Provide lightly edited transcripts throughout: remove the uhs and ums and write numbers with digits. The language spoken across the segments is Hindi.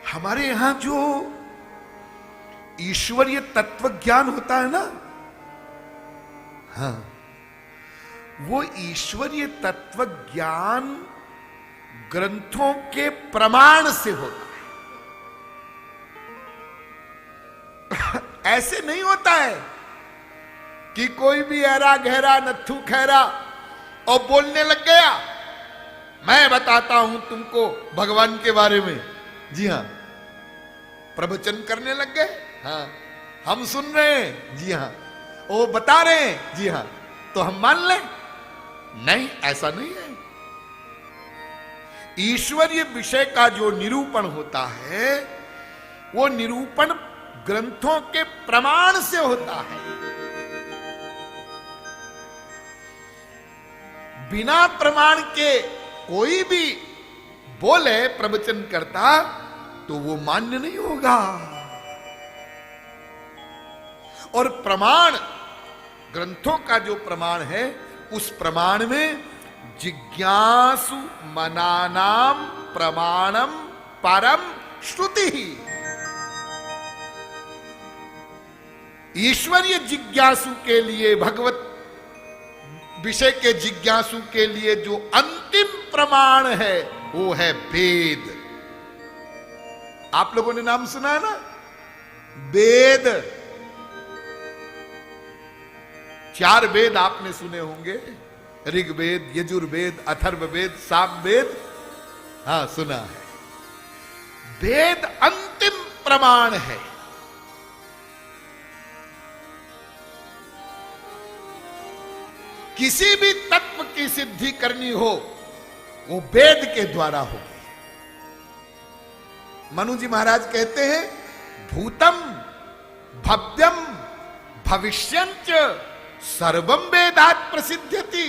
हमारे यहां जो ईश्वरीय तत्व ज्ञान होता है ना, हाँ, वो ईश्वरीय तत्व ज्ञान ग्रंथों के प्रमाण से होता है। ऐसे नहीं होता है कि कोई भी ऐरा गहरा नत्थु खैरा और बोलने लग गया, मैं बताता हूं तुमको भगवान के बारे में। जी हां, प्रवचन करने लग गए, हाँ, हम सुन रहे हैं, जी हां, वो बता रहे हैं, जी हां, तो हम मान लें? नहीं, ऐसा नहीं है। ईश्वरीय विषय का जो निरूपण होता है, वो निरूपण ग्रंथों के प्रमाण से होता है। बिना प्रमाण के कोई भी बोले प्रवचन करता तो वो मान्य नहीं होगा। और प्रमाण, ग्रंथों का जो प्रमाण है, उस प्रमाण में जिज्ञासु मनानाम प्रमाणम परम श्रुति ही। ईश्वरीय जिज्ञासु के लिए, भगवत विषय के जिज्ञासु के लिए जो अंतिम प्रमाण है, वो है वेद। आप लोगों ने नाम सुना है ना, वेद। 4 वेद आपने सुने होंगे, ऋग्वेद, यजुर्वेद, अथर्ववेद, सामवेद, हाँ सुना है। वेद अंतिम प्रमाण है। किसी भी तत्व की सिद्धि करनी हो, वो वेद के द्वारा होगी। मनु जी महाराज कहते हैं, भूतम भव्यम भविष्यंच सर्वम वेदात् प्रसिद्ध्यति।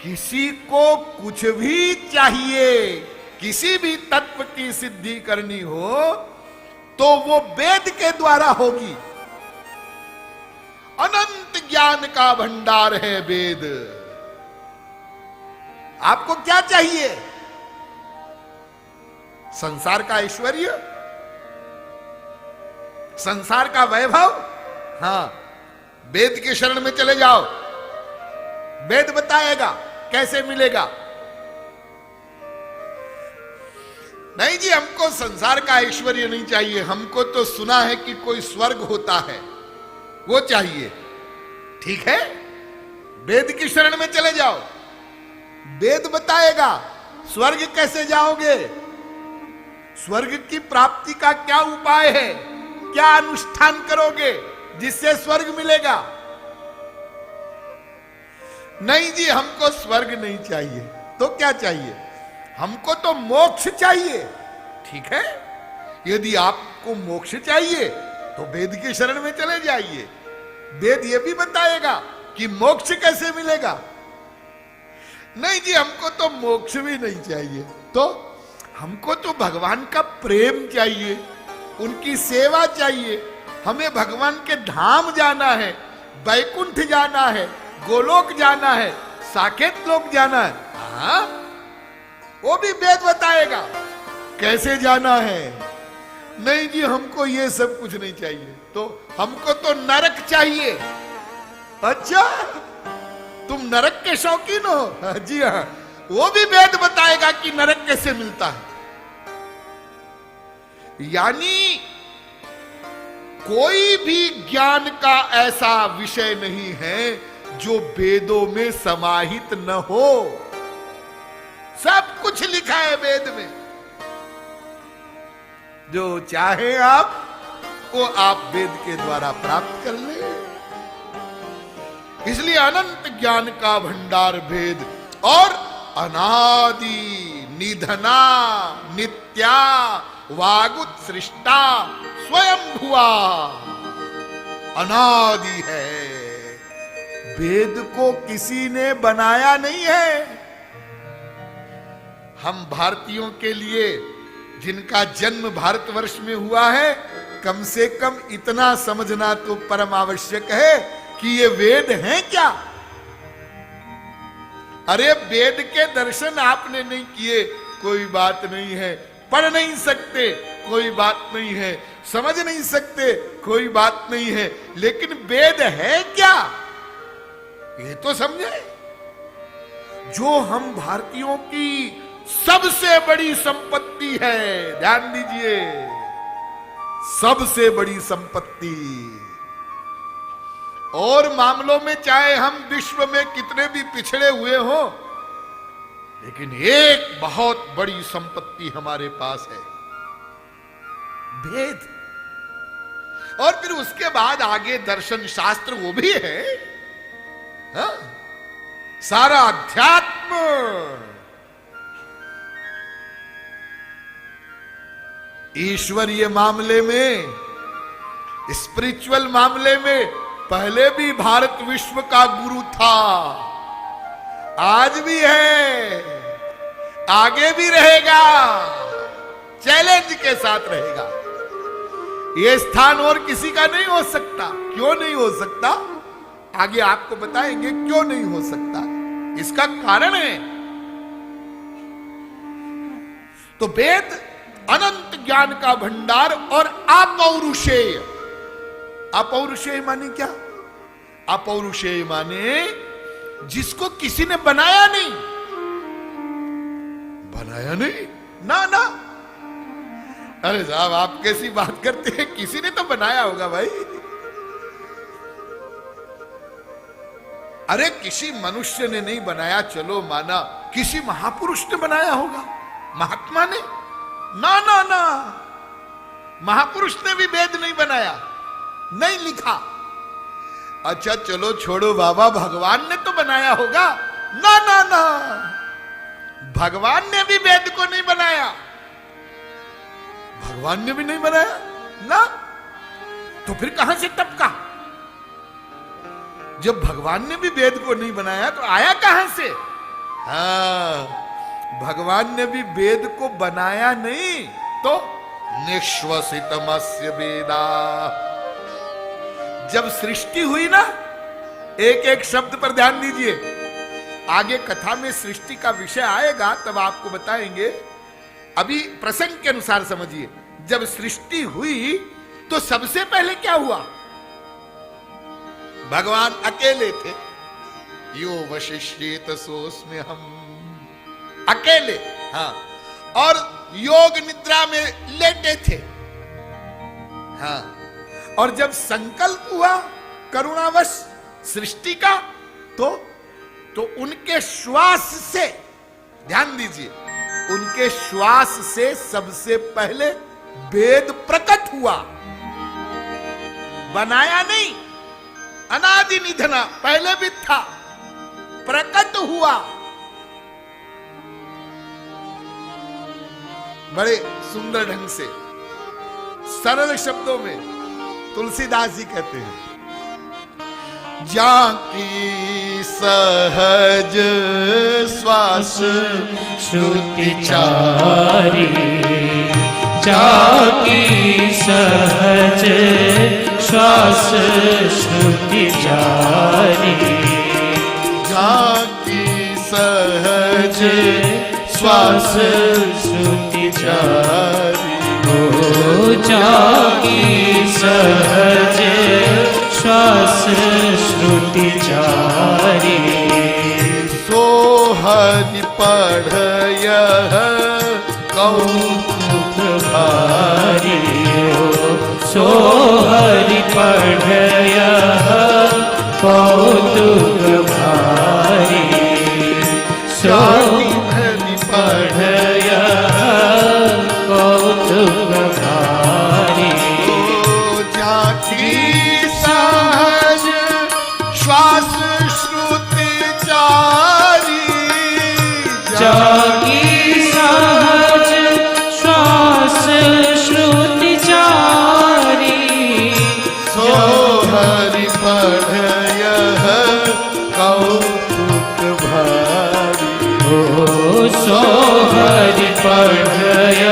किसी को कुछ भी चाहिए, किसी भी तत्व की सिद्धि करनी हो, तो वो वेद के द्वारा होगी। अनंत ज्ञान का भंडार है वेद। आपको क्या चाहिए? संसार का ऐश्वर्य, संसार का वैभव, हाँ, वेद के शरण में चले जाओ, वेद बताएगा कैसे मिलेगा। नहीं जी, हमको संसार का ऐश्वर्य नहीं चाहिए, हमको तो सुना है कि कोई स्वर्ग होता है, वो चाहिए। ठीक है, वेद की शरण में चले जाओ, वेद बताएगा। स्वर्ग कैसे जाओगे? स्वर्ग की प्राप्ति का क्या उपाय है? क्या अनुष्ठान करोगे जिससे स्वर्ग मिलेगा? नहीं जी, हमको स्वर्ग नहीं चाहिए, तो क्या चाहिए? हमको तो मोक्ष चाहिए। ठीक है, यदि आपको मोक्ष चाहिए तो वेद की शरण में चले जाइए। वेद ये भी बताएगा कि मोक्ष कैसे मिलेगा। नहीं जी, हमको तो मोक्ष भी नहीं चाहिए, तो हमको तो भगवान का प्रेम चाहिए, उनकी सेवा चाहिए। हमें भगवान के धाम जाना है, वैकुंठ जाना है, गोलोक जाना है, साकेत लोक जाना है। हाँ, वो भी वेद बताएगा कैसे जाना है। नहीं जी, हमको ये सब कुछ नहीं चाहिए, तो हमको तो नरक चाहिए। अच्छा, तुम नरक के शौकीन हो? जी हाँ, वो भी वेद बताएगा कि नरक कैसे मिलता है। यानी कोई भी ज्ञान का ऐसा विषय नहीं है जो वेदों में समाहित न हो। सब कुछ लिखा है वेद में। जो चाहे आप, वो आप वेद के द्वारा प्राप्त कर ले। इसलिए अनंत ज्ञान का भंडार वेद, और अनादि निधना नित्या वागुत्सृष्टा स्वयं भुआ। अनादि है, वेद को किसी ने बनाया नहीं है। हम भारतीयों के लिए, जिनका जन्म भारतवर्ष में हुआ है, कम से कम इतना समझना तो परम आवश्यक है कि ये वेद हैं क्या। अरे वेद के दर्शन आपने नहीं किए, कोई बात नहीं है, पढ़ नहीं सकते, कोई बात नहीं है, समझ नहीं सकते, कोई बात नहीं है, लेकिन वेद है क्या, ये तो समझे। जो हम भारतीयों की सबसे बड़ी संपत्ति है, ध्यान दीजिए, सबसे बड़ी संपत्ति। और मामलों में चाहे हम विश्व में कितने भी पिछड़े हुए हो, लेकिन एक बहुत बड़ी संपत्ति हमारे पास है, वेद। और फिर उसके बाद आगे दर्शन शास्त्र वो भी है, हा? सारा अध्यात्म। ईश्वरीय मामले में, स्पिरिचुअल मामले में पहले भी भारत विश्व का गुरु था, आज भी है, आगे भी रहेगा, चैलेंज के साथ रहेगा। यह स्थान और किसी का नहीं हो सकता। क्यों नहीं हो सकता, आगे आपको बताएंगे क्यों नहीं हो सकता, इसका कारण है। तो वेद अनंत ज्ञान का भंडार और अपौरुषेय। अपौरुषेय माने क्या, अपौरुषेय माने जिसको किसी ने बनाया नहीं, बनाया नहीं ना ना। अरे साहब आप कैसी बात करते हैं, किसी ने तो बनाया होगा भाई। अरे किसी मनुष्य ने नहीं बनाया, चलो माना, किसी महापुरुष ने बनाया होगा, महात्मा ने, ना ना ना, महापुरुष ने भी वेद नहीं बनाया, नहीं लिखा। अच्छा चलो छोड़ो बाबा, भगवान ने तो बनाया होगा, ना ना ना, भगवान ने भी वेद को नहीं बनाया, भगवान ने भी नहीं बनाया ना। तो फिर कहां से टपका, जब भगवान ने भी वेद को नहीं बनाया तो आया कहां से। हाँ, भगवान ने भी वेद को बनाया नहीं, तो निश्वसितमस्य वेदा। जब सृष्टि हुई ना, एक एक शब्द पर ध्यान दीजिए, आगे कथा में सृष्टि का विषय आएगा तब आपको बताएंगे, अभी प्रसंग के अनुसार समझिए। जब सृष्टि हुई तो सबसे पहले क्या हुआ, भगवान अकेले थे, यो वशिष्येत सोऽस्मि हम, अकेले। हाँ, और योग निद्रा में लेटे थे। हाँ, और जब संकल्प हुआ करुणावश सृष्टि का, तो उनके श्वास से, ध्यान दीजिए, उनके श्वास से सबसे पहले वेद प्रकट हुआ, बनाया नहीं, अनादि निधना, पहले भी था, प्रकट हुआ। बड़े सुंदर ढंग से सरल शब्दों में तुलसीदास जी कहते हैं, जाकी सहज श्वास श्रुति चारी, जाकी सहज श्वास श्रुति चारी, जाकी सहज श्वास श्रुति चारी, ओ जाकी सहज श्वास श्रुति चारी, सो हरि पढ़य कौतुक भारी, सो हरि पढ़य कौतुक भारी, सो हरि पढ़य कौतुक भारी, जाकी सहज श्वास श्रुति चारी, जाकी सहज श्वास श्रुति चारी, सो हरि पढ़य कौतुक भारी, ओ सो हरि पढ़य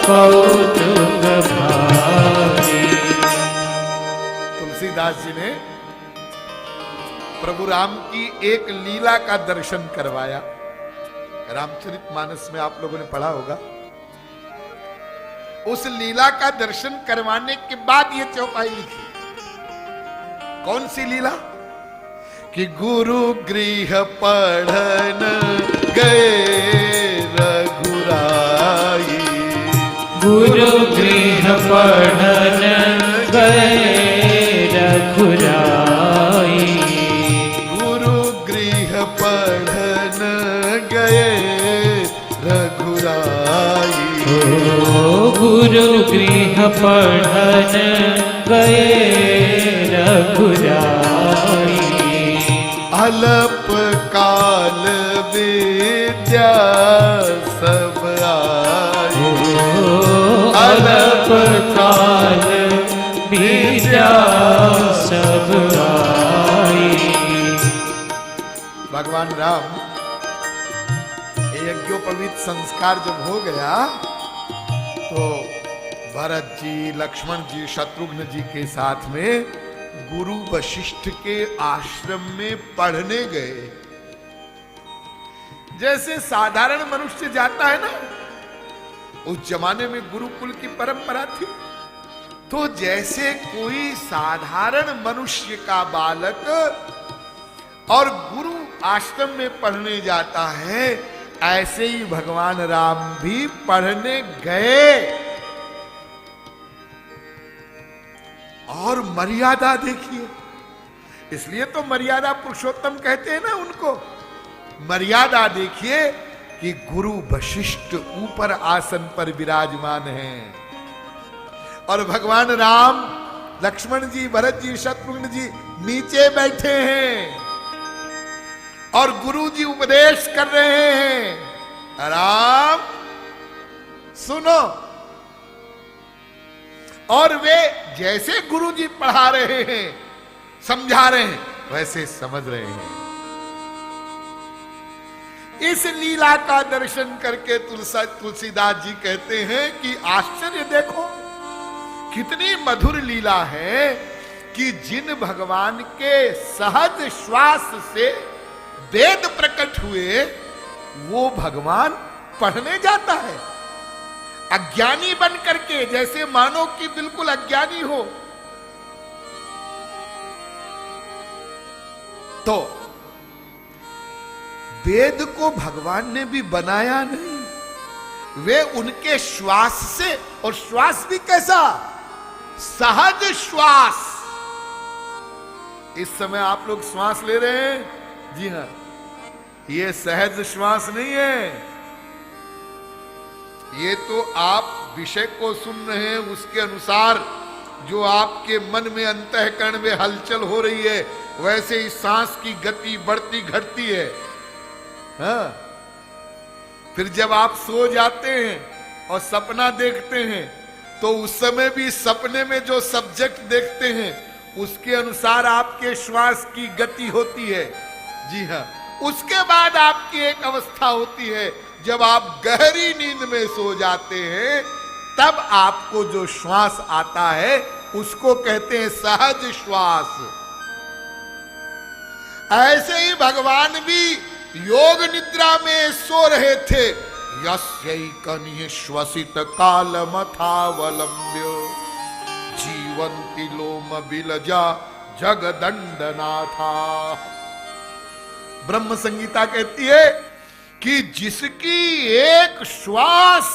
कौतुक भारी। तुलसीदास जी ने प्रभु राम की एक लीला का दर्शन करवाया। रामचरितमानस में आप लोगों ने पढ़ा होगा, उस लीला का दर्शन करवाने के बाद ये चौपाई लिखी। कौन सी लीला? कि गुरु गृह पढ़न गए रघुराई, गुरु गृह पढ़न गए रघुराई, गुरु गृह पढ़न गए रघुराई, ओ गुरु गृह पढ़न गए रघुराई, अल्प काल विद्या सब आई, अल्प काल विद्या सब आई। भगवान राम यज्ञोपवीत संस्कार जब हो गया तो भरत जी, लक्ष्मण जी, शत्रुघ्न जी के साथ में गुरु वशिष्ठ के आश्रम में पढ़ने गए। जैसे साधारण मनुष्य जाता है ना, उस जमाने में गुरुकुल की परंपरा थी, तो जैसे कोई साधारण मनुष्य का बालक और गुरु आश्रम में पढ़ने जाता है, ऐसे ही भगवान राम भी पढ़ने गए। और मर्यादा देखिए, इसलिए तो मर्यादा पुरुषोत्तम कहते हैं ना उनको। मर्यादा देखिए कि गुरु वशिष्ठ ऊपर आसन पर विराजमान हैं और भगवान राम, लक्ष्मण जी, भरत जी, शत्रुघ्न जी नीचे बैठे हैं और गुरु जी उपदेश कर रहे हैं। राम सुनो, और वे जैसे गुरुजी पढ़ा रहे हैं, समझा रहे हैं, वैसे समझ रहे हैं। इस लीला का दर्शन करके तुलसीदास जी कहते हैं कि आश्चर्य देखो, कितनी मधुर लीला है कि जिन भगवान के सहज श्वास से वेद प्रकट हुए, वो भगवान पढ़ने जाता है अज्ञानी बन करके, जैसे मानो कि बिल्कुल अज्ञानी हो। तो वेद को भगवान ने भी बनाया नहीं, वे उनके श्वास से, और श्वास भी कैसा? सहज श्वास। इस समय आप लोग श्वास ले रहे हैं, जी हां, ये सहज श्वास नहीं है। ये तो आप विषय को सुन रहे हैं, उसके अनुसार जो आपके मन में, अंतःकरण में हलचल हो रही है, वैसे ही सांस की गति बढ़ती घटती है। हाँ? फिर जब आप सो जाते हैं और सपना देखते हैं, तो उस समय भी सपने में जो सब्जेक्ट देखते हैं, उसके अनुसार आपके श्वास की गति होती है। जी हाँ, उसके बाद आपकी एक अवस्था होती है, जब आप गहरी नींद में सो जाते हैं, तब आपको जो श्वास आता है उसको कहते हैं सहज श्वास। ऐसे ही भगवान भी योग निद्रा में सो रहे थे। यस्यैकनिः श्वसित कालमथावलम्ब्य जीवन्ति लोम बिलजा जगदंडनाथा। ब्रह्म संगीता कहती है कि जिसकी एक श्वास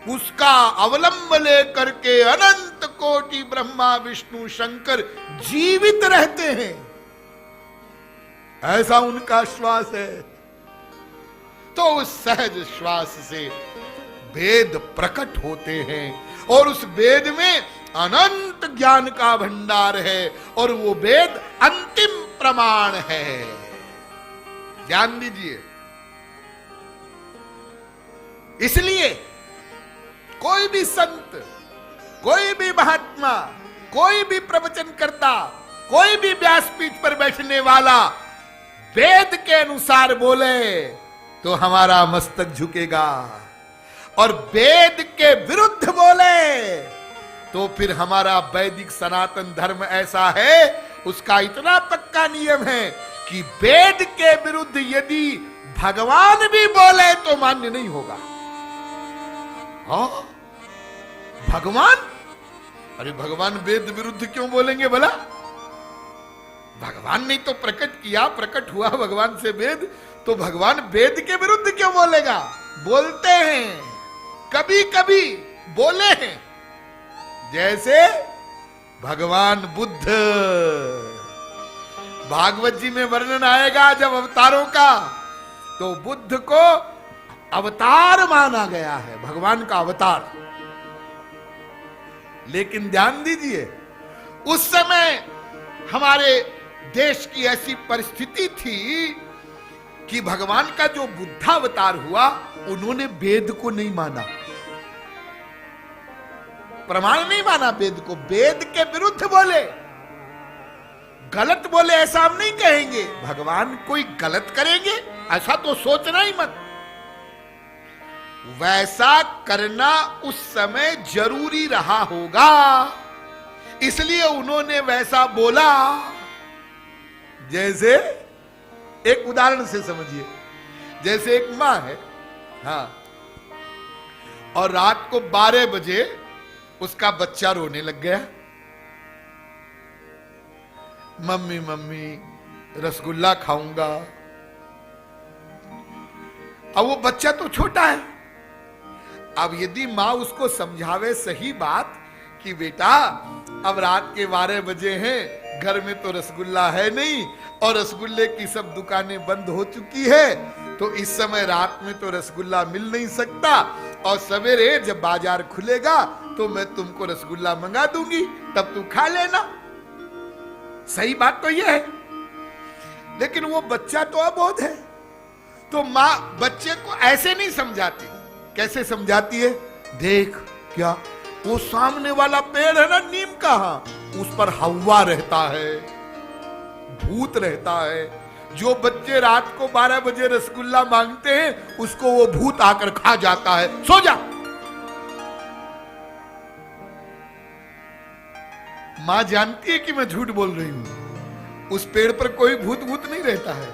उसका अवलंब लेकर के अनंत कोटि ब्रह्मा विष्णु शंकर जीवित रहते हैं, ऐसा उनका श्वास है। तो उस सहज श्वास से वेद प्रकट होते हैं और उस वेद में अनंत ज्ञान का भंडार है और वो वेद अंतिम प्रमाण है। ध्यान दीजिए, इसलिए कोई भी संत, कोई भी महात्मा, कोई भी प्रवचन करता, कोई भी व्यासपीठ पर बैठने वाला वेद के अनुसार बोले तो हमारा मस्तक झुकेगा, और वेद के विरुद्ध बोले तो फिर हमारा वैदिक सनातन धर्म ऐसा है, उसका इतना पक्का नियम है कि वेद के विरुद्ध यदि भगवान भी बोले तो मान्य नहीं होगा। हाँ, भगवान, अरे भगवान वेद विरुद्ध क्यों बोलेंगे भला? भगवान ने तो प्रकट किया, प्रकट हुआ भगवान से वेद, तो भगवान वेद के विरुद्ध क्यों बोलेगा? बोलते हैं, कभी कभी बोले हैं। जैसे भगवान बुद्ध, भागवत जी में वर्णन आएगा जब अवतारों का, तो बुद्ध को अवतार माना गया है, भगवान का अवतार। लेकिन ध्यान दीजिए, उस समय हमारे देश की ऐसी परिस्थिति थी कि भगवान का जो बुद्धावतार हुआ, उन्होंने वेद को नहीं माना, प्रमाण नहीं माना वेद को, वेद के विरुद्ध बोले, गलत बोले ऐसा हम नहीं कहेंगे। भगवान कोई गलत करेंगे ऐसा तो सोचना ही मत। वैसा करना उस समय जरूरी रहा होगा, इसलिए उन्होंने वैसा बोला। जैसे एक उदाहरण से समझिए, जैसे एक मां है, हाँ, और रात को 12 बजे उसका बच्चा रोने लग गया, मम्मी मम्मी रसगुल्ला खाऊंगा। अब वो बच्चा तो छोटा है, अब यदि मां उसको समझावे सही बात कि बेटा अब रात के 12 बजे हैं, घर में तो रसगुल्ला है नहीं और रसगुल्ले की सब दुकानें बंद हो चुकी है, तो इस समय रात में तो रसगुल्ला मिल नहीं सकता, और सवेरे जब बाजार खुलेगा तो मैं तुमको रसगुल्ला मंगा दूंगी, तब तू खा लेना। सही बात तो यह है, लेकिन वो बच्चा तो अबोध है, तो मां बच्चे को ऐसे नहीं समझाती। कैसे समझाती है? देख, क्या वो सामने वाला पेड़ है ना नीम का, उस पर हवा रहता है, भूत रहता है। जो बच्चे रात को 12 बजे रसगुल्ला मांगते हैं, उसको वो भूत आकर खा जाता है, सो जा। मां जानती है कि मैं झूठ बोल रही हूं, उस पेड़ पर कोई भूत भूत नहीं रहता है,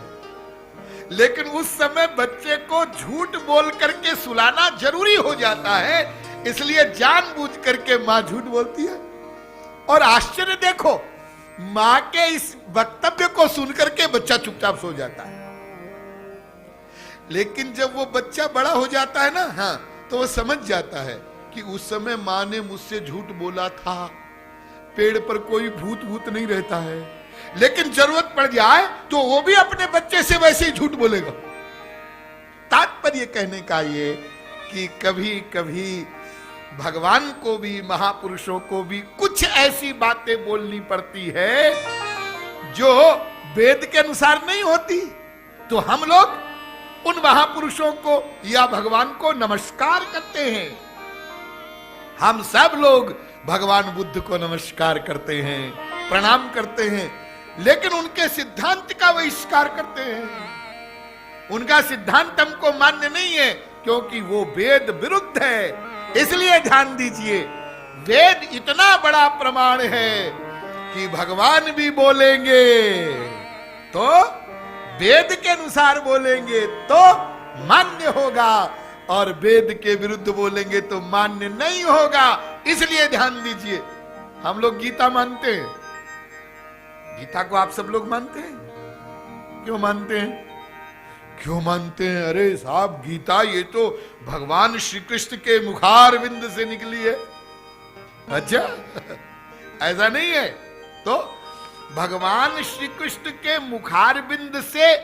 लेकिन उस समय बच्चे को झूठ बोल करके सुलाना जरूरी हो जाता है, इसलिए जानबूझ करके मां झूठ बोलती है। और आश्चर्य देखो, मां के इस वक्तव्य को सुनकर के बच्चा चुपचाप सो जाता है। लेकिन जब वो बच्चा बड़ा हो जाता है ना, हाँ, तो वो समझ जाता है कि उस समय मां ने मुझसे झूठ बोला था, पेड़ पर कोई भूत भूत नहीं रहता है, लेकिन जरूरत पड़ जाए तो वो भी अपने बच्चे से वैसे ही झूठ बोलेगा। तात्पर्य कहने का ये कि कभी कभी भगवान को भी, महापुरुषों को भी कुछ ऐसी बातें बोलनी पड़ती है जो वेद के अनुसार नहीं होती, तो हम लोग उन महापुरुषों को या भगवान को नमस्कार करते हैं। हम सब लोग भगवान बुद्ध को नमस्कार करते हैं, प्रणाम करते हैं, लेकिन उनके सिद्धांत का बहिष्कार करते हैं। उनका सिद्धांत हमको मान्य नहीं है, क्योंकि वो वेद विरुद्ध है। इसलिए ध्यान दीजिए, वेद इतना बड़ा प्रमाण है कि भगवान भी बोलेंगे तो वेद के अनुसार बोलेंगे तो मान्य होगा, और वेद के विरुद्ध बोलेंगे तो मान्य नहीं होगा। इसलिए ध्यान दीजिए, हम लोग गीता मानते हैं, गीता को आप सब लोग मानते हैं। क्यों मानते हैं? क्यों मानते हैं? अरे साहब, गीता ये तो भगवान श्री कृष्ण के मुखार बिंद से निकली है। अच्छा, ऐसा नहीं है? तो भगवान श्री कृष्ण के मुखार बिंद से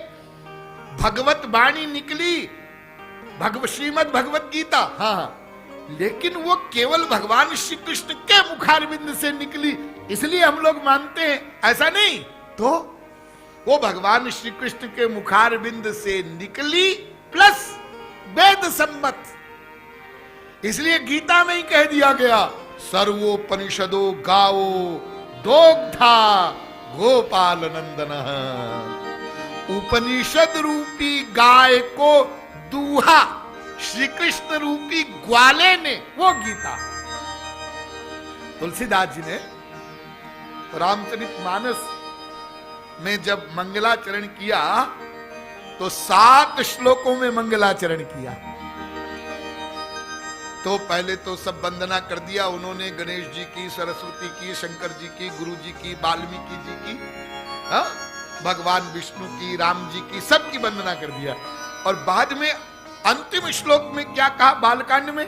भगवत वाणी निकली, श्रीमद् भगवत गीता, हाँ, लेकिन वो केवल भगवान श्री कृष्ण के मुखार बिंद से निकली, इसलिए हम लोग मानते हैं, ऐसा नहीं। तो वो भगवान श्री कृष्ण के मुखार बिंद से निकली प्लस वेद सम्मत, इसलिए गीता में ही कह दिया गया, सर्वोपनिषदो गावो दोग्धा गोपाल नंदन। उपनिषद रूपी गाय को दूहा श्री कृष्ण रूपी ग्वाले ने, वो गीता। तुलसीदास जी ने रामचरितमानस में जब मंगलाचरण किया तो 7 श्लोकों में मंगलाचरण किया। तो पहले तो सब वंदना कर दिया उन्होंने, गणेश जी की, सरस्वती की, शंकर जी की, गुरु जी की, वाल्मीकि जी की, हाँ, भगवान विष्णु की, राम जी की, सबकी वंदना कर दिया। और बाद में अंतिम श्लोक में क्या कहा बालकांड में?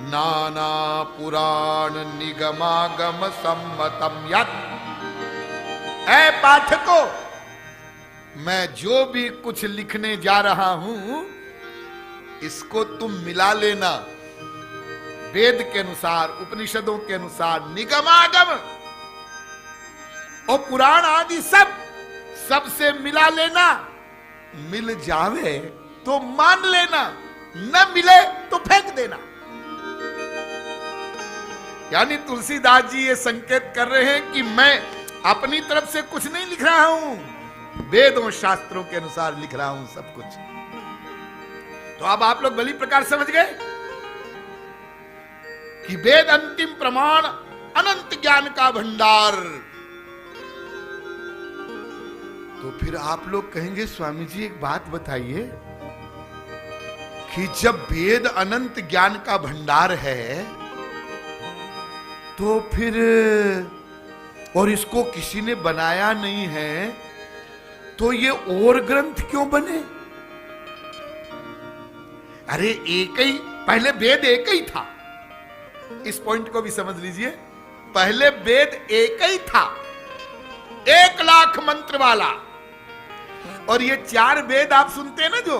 नाना पुराण निगमागम सम्मतम यत्। ऐ पाठको, मैं जो भी कुछ लिखने जा रहा हूं इसको तुम मिला लेना वेद के अनुसार, उपनिषदों के अनुसार, निगमागम और पुराण आदि सबसे मिला लेना। मिल जावे तो मान लेना, न मिले तो फेंक देना। यानी तुलसीदास जी ये संकेत कर रहे हैं कि मैं अपनी तरफ से कुछ नहीं लिख रहा हूं, वेदों शास्त्रों के अनुसार लिख रहा हूं सब कुछ। तो अब आप लोग भली प्रकार समझ गए कि वेद अंतिम प्रमाण, अनंत ज्ञान का भंडार। तो फिर आप लोग कहेंगे स्वामी जी एक बात बताइए कि जब वेद अनंत ज्ञान का भंडार है तो फिर, और इसको किसी ने बनाया नहीं है, तो ये और ग्रंथ क्यों बने? अरे एक ही, पहले वेद एक ही था। इस पॉइंट को भी समझ लीजिए, पहले वेद एक ही था, 1,00,000 मंत्र वाला। और ये 4 वेद आप सुनते हैं ना, जो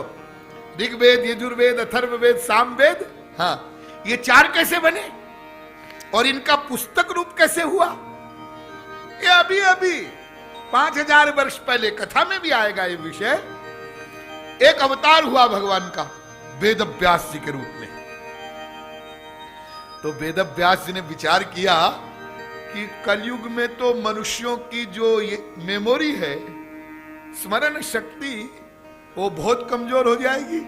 ऋग्वेद, यजुर्वेद, अथर्ववेद, सामवेद, हाँ, ये 4 कैसे बने और इनका पुस्तक रूप कैसे हुआ? ये अभी अभी 5000 वर्ष पहले, कथा में भी आएगा ये विषय, एक अवतार हुआ भगवान का वेद व्यास जी के रूप में। तो वेद व्यास जी ने विचार किया कि कलयुग में तो मनुष्यों की जो ये मेमोरी है, स्मरण शक्ति, वो बहुत कमजोर हो जाएगी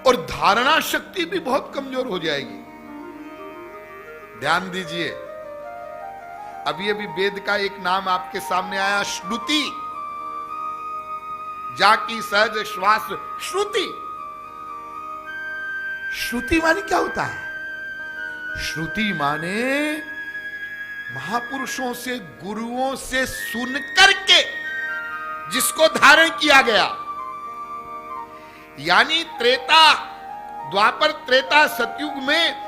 और धारणा शक्ति भी बहुत कमजोर हो जाएगी। ध्यान दीजिए, अभी अभी वेद का एक नाम आपके सामने आया, श्रुति। जाकी सहज श्वास श्रुति। श्रुति माने क्या होता है? श्रुति माने महापुरुषों से, गुरुओं से सुन करके जिसको धारण किया गया। यानी त्रेता, द्वापर, त्रेता, सतयुग में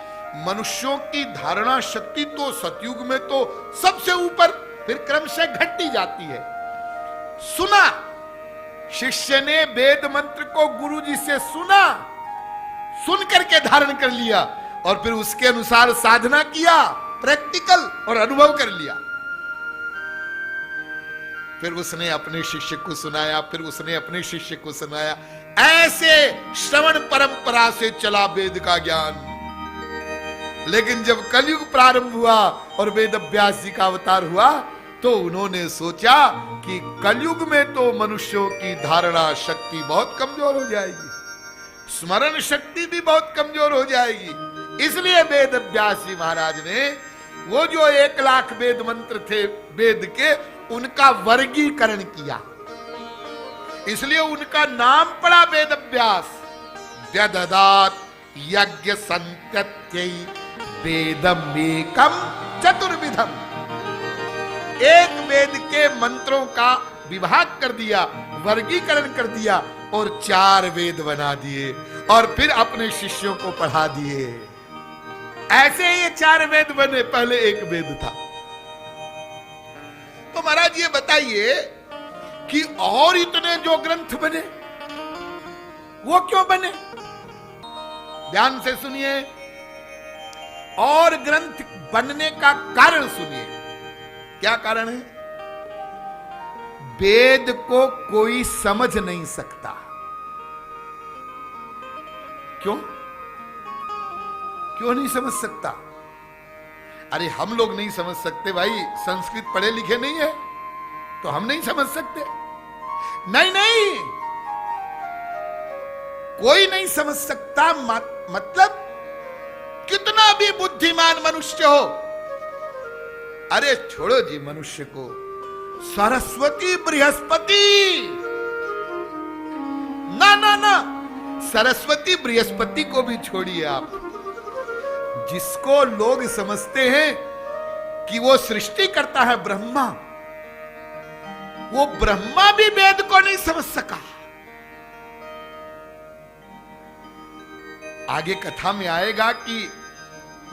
मनुष्यों की धारणा शक्ति तो सतयुग में तो सबसे ऊपर, फिर क्रमशः घटती जाती है। सुना, शिष्य ने वेद मंत्र को गुरु जी से सुना, सुन करके धारण कर लिया और फिर उसके अनुसार साधना किया, प्रैक्टिकल, और अनुभव कर लिया। फिर उसने अपने शिष्य को सुनाया, फिर उसने अपने शिष्य को सुनाया। ऐसे श्रवण परंपरा से चला वेद का ज्ञान। लेकिन जब कलयुग प्रारंभ हुआ और वेद व्यास जी का अवतार हुआ, तो उन्होंने सोचा कि कलयुग में तो मनुष्यों की धारणा शक्ति बहुत कमजोर हो जाएगी, स्मरण शक्ति भी बहुत कमजोर हो जाएगी। इसलिए वेद व्यास जी महाराज ने वो जो 1,00,000 वेद मंत्र थे वेद के, उनका वर्गीकरण किया। इसलिए उनका नाम पड़ा वेद व्यास। व्यददात यज्ञ संत्यत्यै वेदमेकम चतुर्विधम। एक वेद के मंत्रों का विभाग कर दिया, वर्गीकरण कर दिया और 4 वेद बना दिए और फिर अपने शिष्यों को पढ़ा दिए। ऐसे ये 4 वेद बने, पहले एक वेद था। तो महाराज ये बताइए कि और इतने जो ग्रंथ बने वो क्यों बने? ध्यान से सुनिए, और ग्रंथ बनने का कारण सुनिए। क्या कारण है? वेद को कोई समझ नहीं सकता। क्यों? क्यों नहीं समझ सकता? अरे हम लोग नहीं समझ सकते भाई, संस्कृत पढ़े लिखे नहीं है तो हम नहीं समझ सकते। नहीं नहीं, कोई नहीं समझ सकता। मतलब कितना भी बुद्धिमान मनुष्य हो, अरे छोड़ो जी मनुष्य को, सरस्वती बृहस्पति, ना ना ना, सरस्वती बृहस्पति को भी छोड़िए आप, जिसको लोग समझते हैं कि वो सृष्टि करता है ब्रह्मा, वो ब्रह्मा भी वेद को नहीं समझ सका। आगे कथा में आएगा कि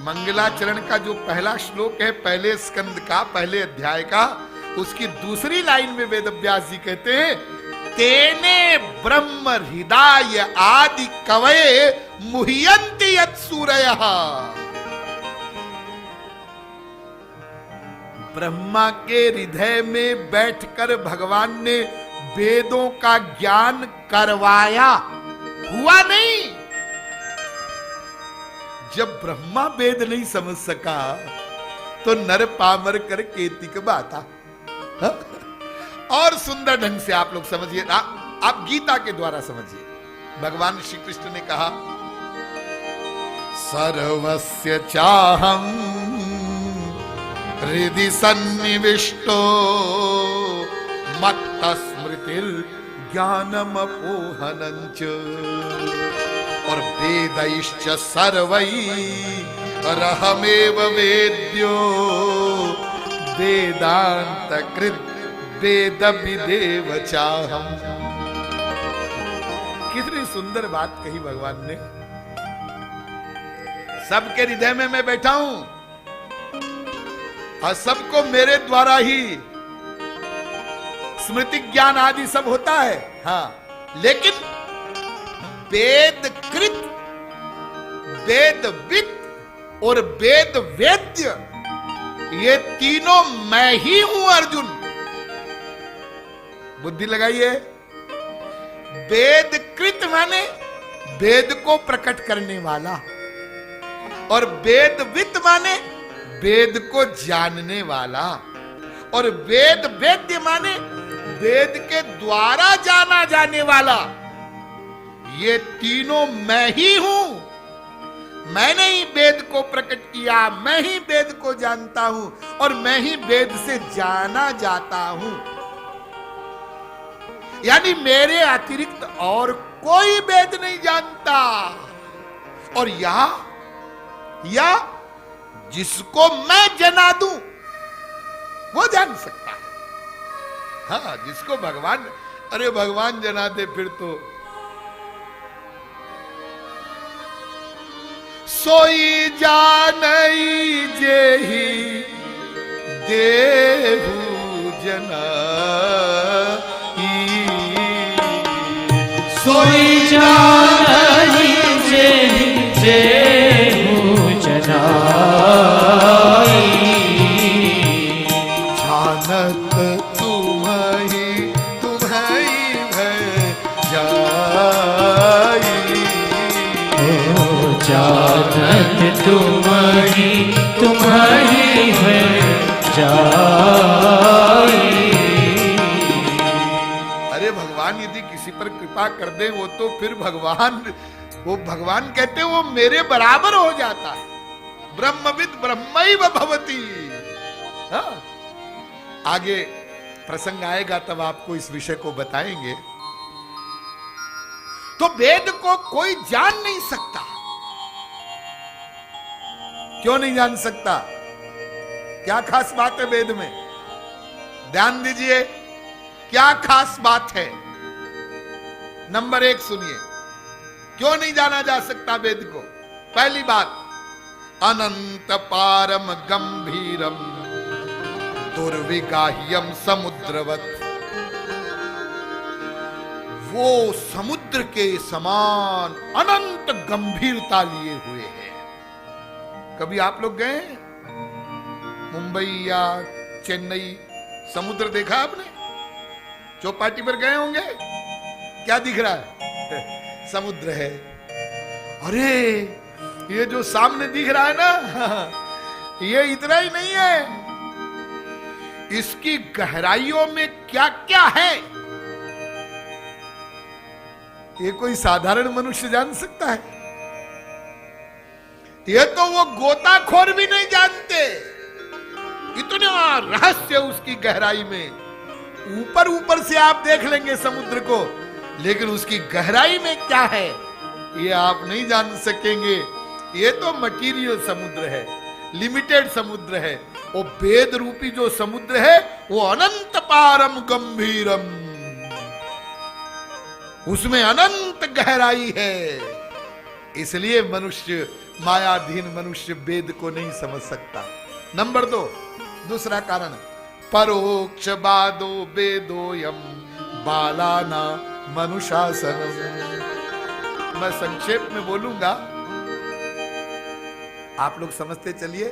मंगलाचरण का जो पहला श्लोक है पहले स्कंद का पहले अध्याय का, उसकी दूसरी लाइन में वेद व्यास जी कहते हैं, तेने ब्रह्म हृदय आदि कवये मुह्यन्ति यत् सूरयः। ब्रह्मा के हृदय में बैठकर भगवान ने वेदों का ज्ञान करवाया, हुआ नहीं। जब ब्रह्मा वेद नहीं समझ सका तो नर पामर कर केतिक बाता। और सुंदर ढंग से आप लोग समझिए, आप गीता के द्वारा समझिए। भगवान श्री कृष्ण ने कहा, सर्वस्य चाहम हृदि सन्निविष्टो मत्त स्मृतिर् ज्ञानम अपोहनञ्च। और वेदैश्च सर्वैरहमेव वेद्यो वेदांत कृत वेद विदेव चाहम। कितनी सुंदर बात कही भगवान ने। सबके हृदय में मैं बैठा हूं और सबको मेरे द्वारा ही स्मृति ज्ञान आदि सब होता है, हाँ, लेकिन वेद कृत, वेद विद और वेद वेद्य, ये तीनों मैं ही हूं अर्जुन। बुद्धि लगाइए। वेद कृत माने वेद को प्रकट करने वाला, और वेद विद माने वेद को जानने वाला, और वेद वेद्य माने वेद के द्वारा जाना जाने वाला। ये तीनों मैं ही हूं। मैंने ही वेद को प्रकट किया, मैं ही वेद को जानता हूं, और मैं ही वेद से जाना जाता हूं। यानी मेरे अतिरिक्त और कोई वेद नहीं जानता। और या जिसको मैं जना दूं वो जान सकता है। हाँ, जिसको भगवान, अरे भगवान जनाते फिर तो सोई जानई जेहि देहु जनाई। सोई जानई जेहि देहु जनाई। जानत तुम्हारी भय जाई। जानत तुम्हारी है जाई। अरे भगवान यदि किसी पर कृपा कर दे वो तो फिर भगवान कहते हैं वो मेरे बराबर हो जाता है। ब्रह्मविद ब्रह्मैव भवति। हाँ? आगे प्रसंग आएगा तब आपको इस विषय को बताएंगे। तो वेद को कोई जान नहीं सकता। क्यों नहीं जान सकता? क्या खास बात है वेद में? ध्यान दीजिए, क्या खास बात है। नंबर 1 सुनिए, क्यों नहीं जाना जा सकता वेद को? पहली बात, अनंत पारम गंभीरम दुर्विगाह्यम समुद्रवत। वो समुद्र के समान अनंत गंभीरता लिए हुए हैं। कभी आप लोग गए मुंबई या चेन्नई, समुद्र देखा आपने? चौपाटी पर गए होंगे, क्या दिख रहा है? समुद्र है। अरे ये जो सामने दिख रहा है ना, ये इतना ही नहीं है, इसकी गहराइयों में क्या क्या है ये कोई साधारण मनुष्य जान सकता है? ये तो वो गोताखोर भी नहीं जानते। इतना रहस्य उसकी गहराई में। ऊपर ऊपर से आप देख लेंगे समुद्र को, लेकिन उसकी गहराई में क्या है ये आप नहीं जान सकेंगे। ये तो मटीरियल समुद्र है, लिमिटेड समुद्र है। वो वेद रूपी जो समुद्र है वो अनंत पारम गंभीरम, उसमें अनंत गहराई है। इसलिए मनुष्य, मायाधीन मनुष्य वेद को नहीं समझ सकता। नंबर 2, दूसरा कारण, परोक्ष बादो वेदोयम बालाना मनुशासनम। मैं संक्षेप में बोलूंगा, आप लोग समझते चलिए।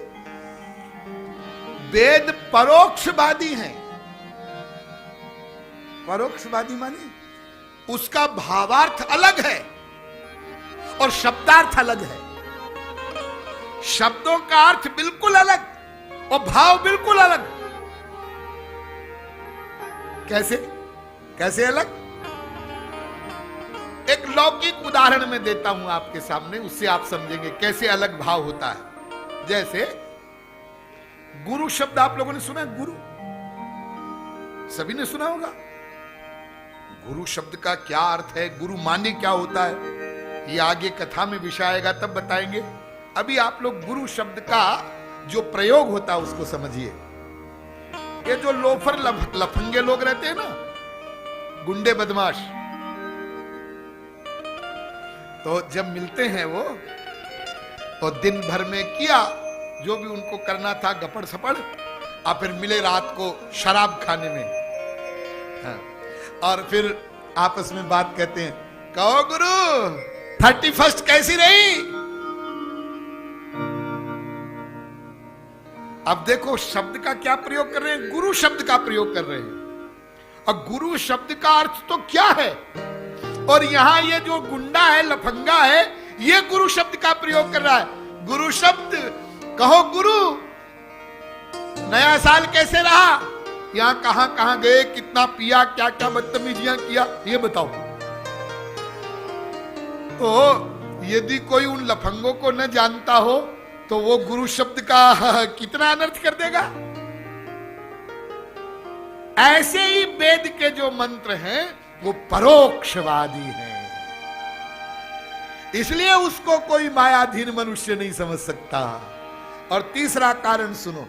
वेद परोक्षवादी हैं। परोक्षवादी माने उसका भावार्थ अलग है और शब्दार्थ अलग है। शब्दों का अर्थ बिल्कुल अलग और भाव बिल्कुल अलग। कैसे कैसे अलग? एक लौकिक उदाहरण में देता हूं आपके सामने, उससे आप समझेंगे कैसे अलग भाव होता है। जैसे गुरु शब्द आप लोगों ने सुना है? गुरु सभी ने सुना होगा। गुरु शब्द का क्या अर्थ है, गुरु माने क्या होता है, ये आगे कथा में विषय आएगा तब बताएंगे। अभी आप लोग गुरु शब्द का जो प्रयोग होता है उसको समझिए। ये जो लोफर लफंगे लोग रहते हैं ना, गुंडे बदमाश, तो जब मिलते हैं वो, और दिन भर में किया जो भी उनको करना था, गपड़ सपड़, और फिर मिले रात को शराब खाने में। हाँ। और फिर आपस में बात कहते हैं, कहो गुरु 31 कैसी रही? अब देखो शब्द का क्या प्रयोग कर रहे हैं, गुरु शब्द का प्रयोग कर रहे हैं। और गुरु शब्द का अर्थ तो क्या है, और यहां ये जो गुंडा है, लफंगा है, ये गुरु शब्द का प्रयोग कर रहा है। गुरु शब्द, कहो गुरु नया साल कैसे रहा, यहां कहां कहां गए, कितना पिया, क्या क्या बदतमीजियां किया, ये बताओ। तो यदि कोई उन लफंगों को न जानता हो तो वो गुरु शब्द का कितना अनर्थ कर देगा। ऐसे ही वेद के जो मंत्र हैं वो परोक्षवादी हैं, इसलिए उसको कोई मायाधीन मनुष्य नहीं समझ सकता। और तीसरा कारण सुनो,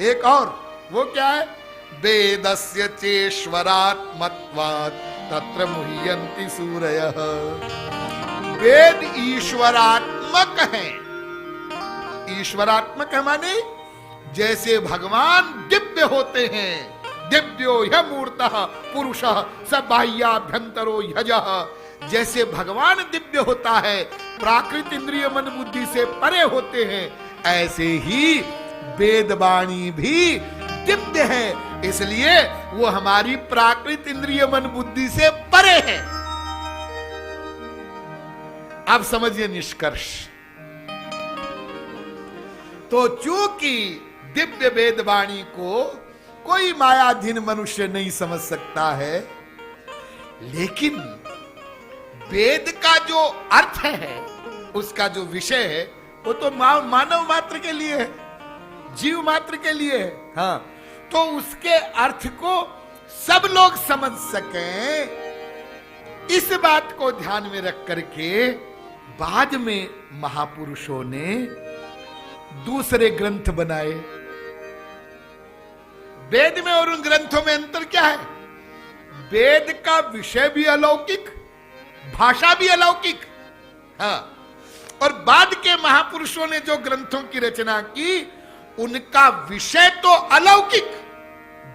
एक और, वो क्या है? वेदस्य चेश्वरात्मत्वात् तत्र मुह्यन्ति सूरयः। वेद ईश्वरात्मक है। ईश्वरात्मक है माने जैसे भगवान दिव्य होते हैं, दिव्यो ह्यमूर्तः पुरुषः स बाह्याभ्यंतरो ह्यजः। जैसे भगवान दिव्य होता है, प्राकृत इंद्रिय मन बुद्धि से परे होते हैं, ऐसे ही वेदवाणी भी दिव्य है, इसलिए वो हमारी प्राकृत इंद्रिय मन बुद्धि से परे है। अब समझिए निष्कर्ष। तो चूंकि दिव्य वेदवाणी को कोई मायाधीन मनुष्य नहीं समझ सकता है, लेकिन वेद का जो अर्थ है, उसका जो विषय है, वो तो मानव मात्र के लिए है, जीव मात्र के लिए है। हाँ, तो उसके अर्थ को सब लोग समझ सकें, इस बात को ध्यान में रख करके बाद में महापुरुषों ने दूसरे ग्रंथ बनाए। वेद में और उन ग्रंथों में अंतर क्या है? वेद का विषय भी अलौकिक, भाषा भी अलौकिक। हाँ, और बाद के महापुरुषों ने जो ग्रंथों की रचना की, उनका विषय तो अलौकिक,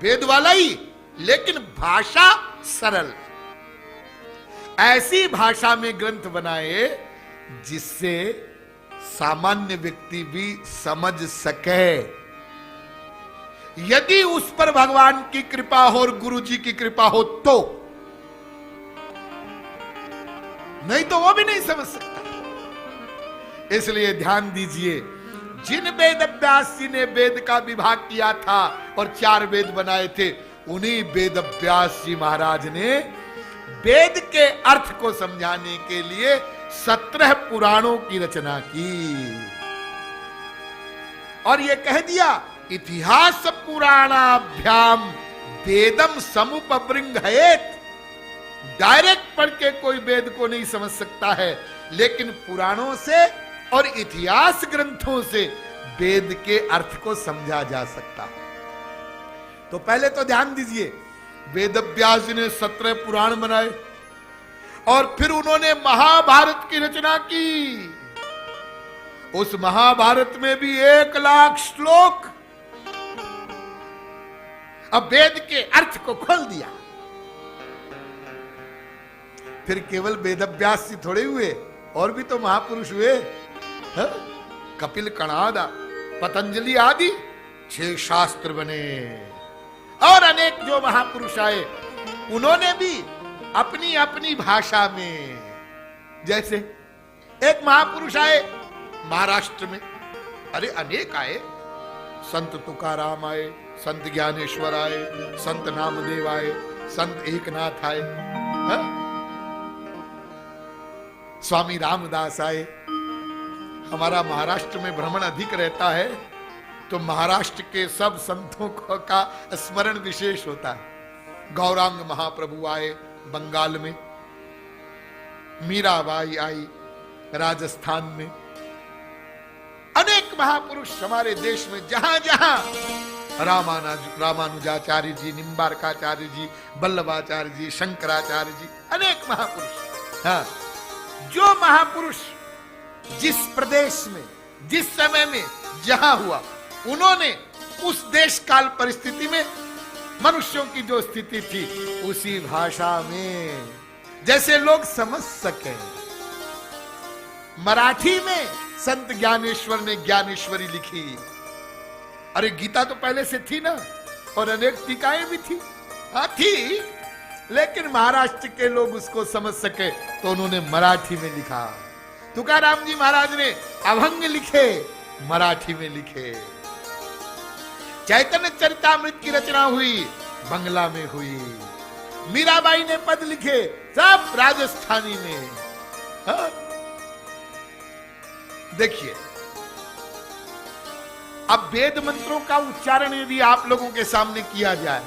वेद वाला ही, लेकिन भाषा सरल। ऐसी भाषा में ग्रंथ बनाए जिससे सामान्य व्यक्ति भी समझ सके। यदि उस पर भगवान की कृपा हो और गुरु जी की कृपा हो तो, नहीं तो वो भी नहीं समझ सकता। इसलिए ध्यान दीजिए, जिन वेद व्यास जी ने वेद का विभाग किया था और 4 वेद बनाए थे, उन्हीं वेद व्यास जी महाराज ने वेद के अर्थ को समझाने के लिए 17 पुराणों की रचना की और यह कह दिया, इतिहास पुराणाभ्याम वेदम समुपबृंहयेत। डायरेक्ट पढ़ के कोई वेद को नहीं समझ सकता है, लेकिन पुराणों से और इतिहास ग्रंथों से वेद के अर्थ को समझा जा सकता है। तो पहले तो ध्यान दीजिए, वेद व्यास जी ने 17 पुराण बनाए और फिर उन्होंने महाभारत की रचना की। उस महाभारत में भी 1 लाख श्लोक। अब वेद के अर्थ को खोल दिया। फिर केवल वेद व्यास जी थोड़े हुए, और भी तो महापुरुष हुए। कपिल कणाद, पतंजलि आदि 6 शास्त्र बने और अनेक जो महापुरुष आए, उन्होंने भी अपनी अपनी भाषा में, जैसे एक महापुरुष आए महाराष्ट्र में, अरे अनेक आए, संत तुकाराम आए, संत ज्ञानेश्वर आए, संत नामदेव आए, संत एकनाथ आए, स्वामी रामदास आए। हमारा महाराष्ट्र में भ्रमण अधिक रहता है, तो महाराष्ट्र के सब संतों का स्मरण विशेष होता है। गौरांग महाप्रभु आए बंगाल में, मीराबाई आई राजस्थान में, अनेक महापुरुष हमारे देश में जहां जहां रामानुजाचार्य जी, निम्बारकाचार्य जी, वल्लभाचार्य जी, शंकराचार्य जी, अनेक महापुरुष। हाँ, जो महापुरुष जिस प्रदेश में, जिस समय में जहां हुआ, उन्होंने उस देश काल परिस्थिति में मनुष्यों की जो स्थिति थी, उसी भाषा में जैसे लोग समझ सके। मराठी में संत ज्ञानेश्वर ने ज्ञानेश्वरी लिखी। अरे गीता तो पहले से थी ना, और अनेक टीकाएं भी थी। हाँ थी, लेकिन महाराष्ट्र के लोग उसको समझ सके तो उन्होंने मराठी में लिखा। तुकाराम जी महाराज ने अभंग लिखे, मराठी में लिखे। चैतन्य चरितामृत की रचना हुई, बंगला में हुई। मीराबाई ने पद लिखे, सब राजस्थानी में। हाँ? देखिए, अब वेद मंत्रों का उच्चारण यदि आप लोगों के सामने किया जाए,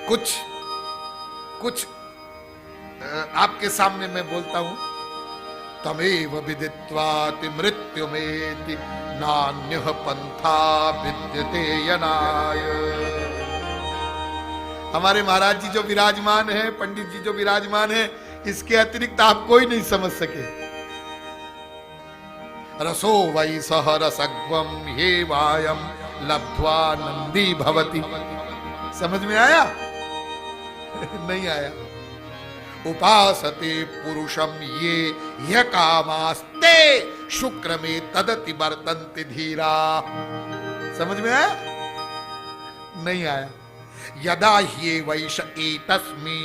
कुछ आपके सामने मैं बोलता हूं। तमेव विदित्वाति मृत्युमेति नान्यः पंथा विद्यते यनाय। हमारे महाराज जी जो विराजमान है, पंडित जी जो विराजमान है, इसके अतिरिक्त आप कोई नहीं समझ सके। रसो वै सह रसग्वम ये वायम लब्ध्वा नंदी भवति। समझ में आया? नहीं आया। उपासते पुरुषम ये यह कामास्ते शुक्र में तदति वर्तन्ते धीरा। समझ में आया? नहीं आया। यदा ह्ये वैश एतस्मि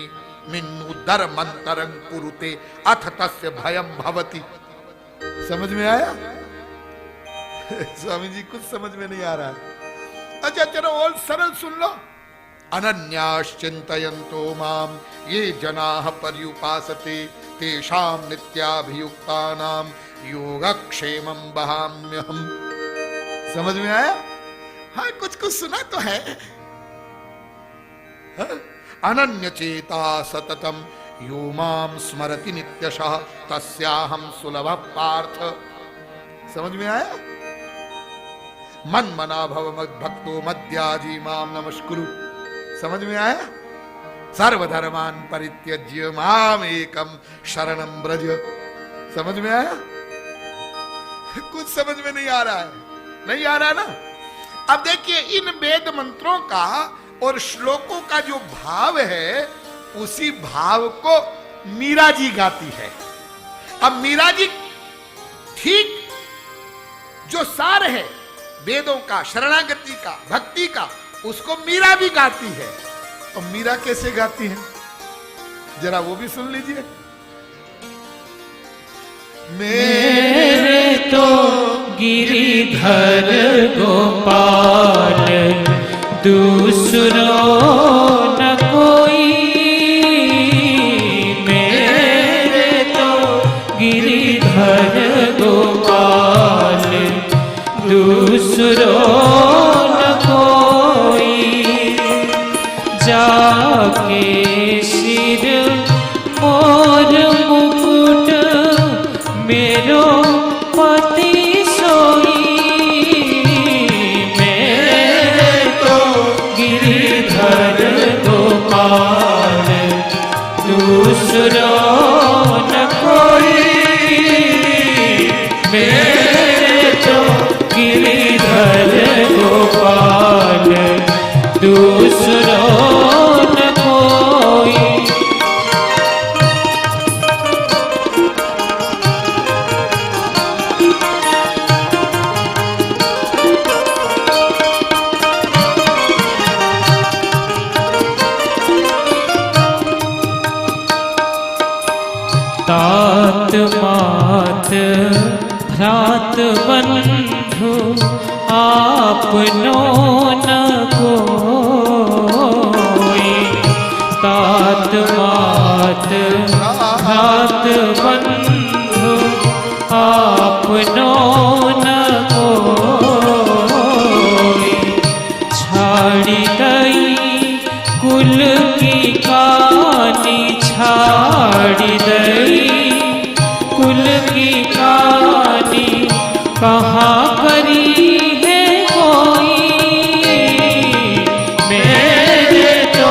मिन्नुदर मंतरं कुरुते अथ तस्य भयं भवति। समझ में आया? स्वामी जी कुछ समझ में नहीं आ रहा है। अच्छा चलो और सरल सुन लो। अनन्याश्चिन्तयन्तो माम ये जनाः पर्युपासते तेषां नित्याभियुक्तानां योगक्षेमं वहाम्यहम्। समझ में आया? हाँ कुछ कुछ सुना तो है। अनन्यचेता सततम यो मां स्मरति नित्यशः तस्याहं सुलभः पार्थ। समझ में आया? मन मना भव मद्भक्तो मद्याजी मां नमस्कुरु। समझ में आया? सर्वधर्मान परित्यज्य माम एकम शरणं ब्रज। समझ में आया? कुछ समझ में नहीं आ रहा है? नहीं आ रहा ना? अब देखिए, इन वेद मंत्रों का और श्लोकों का जो भाव है, उसी भाव को मीरा जी गाती है। अब मीरा जी ठीक जो सार है वेदों का, शरणागति का, भक्ति का, उसको मीरा भी गाती है। और मीरा कैसे गाती है, जरा वो भी सुन लीजिए। मेरे तो गिरिधर गोपाल दूसरो न कोई। मेरे तो गिरिधर गोपाल दूसरो न कोई। जाके सिर और मुकुट मेरो दूसरो न कोई, मेरे तो गिरिधर गोपाल दूसरो न कोई। तात मात भ्रात बंधु आपनो न कोई। तात मात भ्रात बंधु आपनो न कोई। छाड़ी गई कुल की कानी, छाड़ी गई कुल की कानी, कहाँ करी है कोई। मेरे तो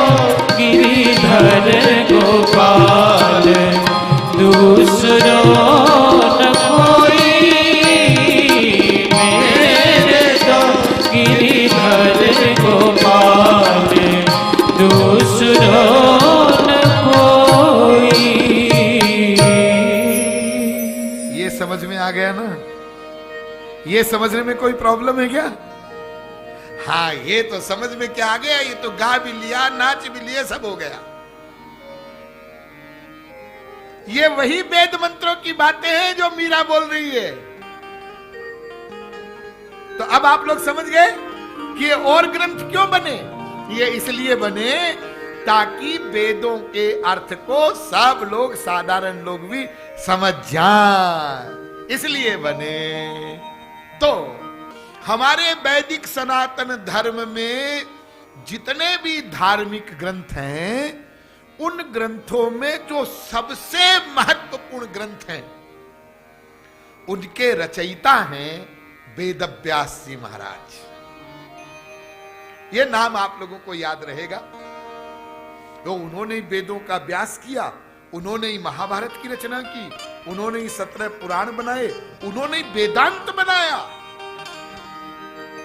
गिरिधर गोपाल दूसरो न कोई। मेरे तो गिरिधर गोपाल दूसरो न कोई। ये समझ में आ गया ना? ये समझने में कोई प्रॉब्लम है क्या? हाँ, ये तो समझ में क्या आ गया, ये तो गा भी लिया, नाच भी लिए, सब हो गया। ये वही वेद मंत्रों की बातें हैं जो मीरा बोल रही है। तो अब आप लोग समझ गए कि ये और ग्रंथ क्यों बने? ये इसलिए बने ताकि वेदों के अर्थ को सब लोग, साधारण लोग भी समझ जाएं, इसलिए बने। तो हमारे वैदिक सनातन धर्म में जितने भी धार्मिक ग्रंथ हैं, उन ग्रंथों में जो सबसे महत्वपूर्ण ग्रंथ हैं, उनके रचयिता हैं वेदव्यास जी महाराज। ये नाम आप लोगों को याद रहेगा। तो उन्होंने ही वेदों का व्यास किया, उन्होंने ही महाभारत की रचना की, उन्होंने ही 17 पुराण बनाए, उन्होंने ही वेदांत बनाया।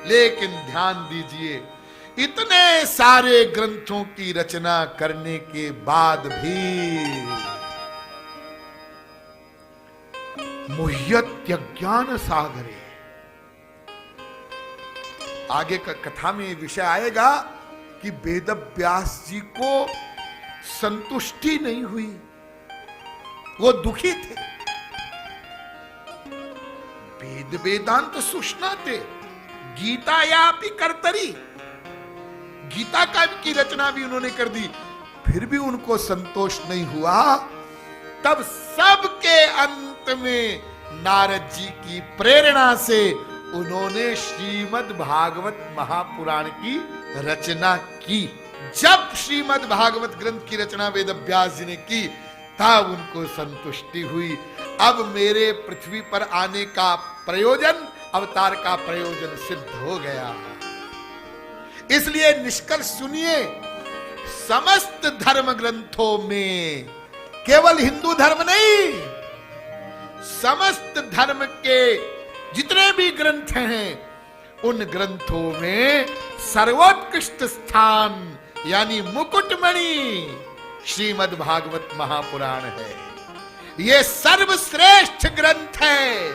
लेकिन ध्यान दीजिए, इतने सारे ग्रंथों की रचना करने के बाद भी मुह्यत्यज्ञान सागरे, आगे का कथा में ये विषय आएगा कि वेदव्यास जी को संतुष्टि नहीं हुई, वो दुखी थे। वेद वेदांत सुषणाते गीता या भी कर्तरी, गीता का की रचना भी उन्होंने कर दी, फिर भी उनको संतोष नहीं हुआ। तब सबके अंत में नारद जी की प्रेरणा से उन्होंने श्रीमद् भागवत महापुराण की रचना की। जब श्रीमद् भागवत ग्रंथ की रचना वेदव्यास जी ने की, तब उनको संतुष्टि हुई। अब मेरे पृथ्वी पर आने का प्रयोजन, अवतार का प्रयोजन सिद्ध हो गया। इसलिए निष्कर्ष सुनिए, समस्त धर्म ग्रंथों में, केवल हिंदू धर्म नहीं, समस्त धर्म के जितने भी ग्रंथ हैं, उन ग्रंथों में सर्वोत्कृष्ट स्थान यानी मुकुटमणि श्रीमद् भागवत महापुराण है। ये सर्वश्रेष्ठ ग्रंथ है।